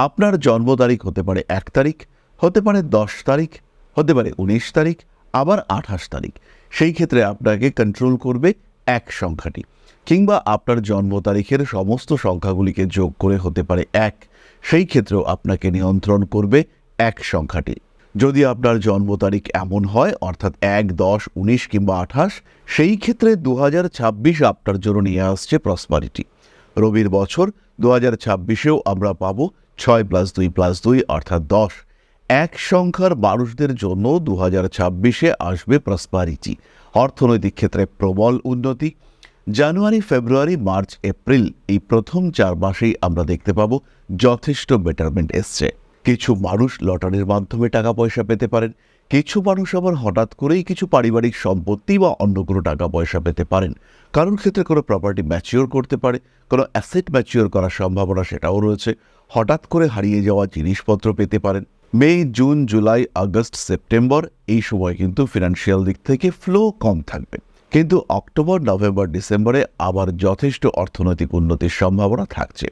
আপনার জন্ম তারিখ হতে পারে 1 তারিখ, হতে পারে 10 তারিখ, হতে পারে 19 তারিখ, আবার 28 তারিখ। সেই ক্ষেত্রে আপনাকে কন্ট্রোল করবে 1 সংখ্যাটি, কিংবা আপনার জন্ম তারিখের সমস্ত সংখ্যাগুলিকে যোগ করে হতে পারে 1, সেই ক্ষেত্রেও আপনাকে নিয়ন্ত্রণ করবে 1 সংখ্যাটি। যদি আপনার জন্ম তারিখ এমন হয়, অর্থাৎ 1, 10, 19 কিংবা 28, সেই ক্ষেত্রে 2026 আপনার জন্য নিয়ে আসছে প্রসপারিটি। রবির বছর 2026-এও আমরা পাবো 6+2+2 অর্থাৎ 10। 1 সংখ্যার মানুষদের জন্য 2026-এ আসবে প্রসপারিটি, অর্থনৈতিক ক্ষেত্রে প্রবল উন্নতি। জানুয়ারি, ফেব্রুয়ারি, মার্চ, এপ্রিল এই প্রথম 4 মাসেই আমরা দেখতে পাবো যথেষ্ট বেটারমেন্ট এসছে। কিছু মানুষ লটারির মাধ্যমে টাকা পয়সা পেতে পারেন, কিছু মানুষ আবার হঠাৎ করেই কিছু পারিবারিক সম্পত্তি বা অন্য কোনো টাকা পয়সা পেতে পারেন। কারোর ক্ষেত্রে কোনো প্রপার্টি ম্যাচিওর করতে পারে, কোনো অ্যাসেট ম্যাচিওর করার সম্ভাবনা সেটাও রয়েছে। হঠাৎ করে হারিয়ে যাওয়া জিনিসপত্র পেতে পারেন। মে, জুন, জুলাই, আগস্ট, সেপ্টেম্বর এই সময় কিন্তু ফিনান্সিয়াল দিক থেকে ফ্লো কম থাকবে, কিন্তু অক্টোবর, নভেম্বর, ডিসেম্বরে আবার যথেষ্ট অর্থনৈতিক উন্নতির সম্ভাবনা থাকছে।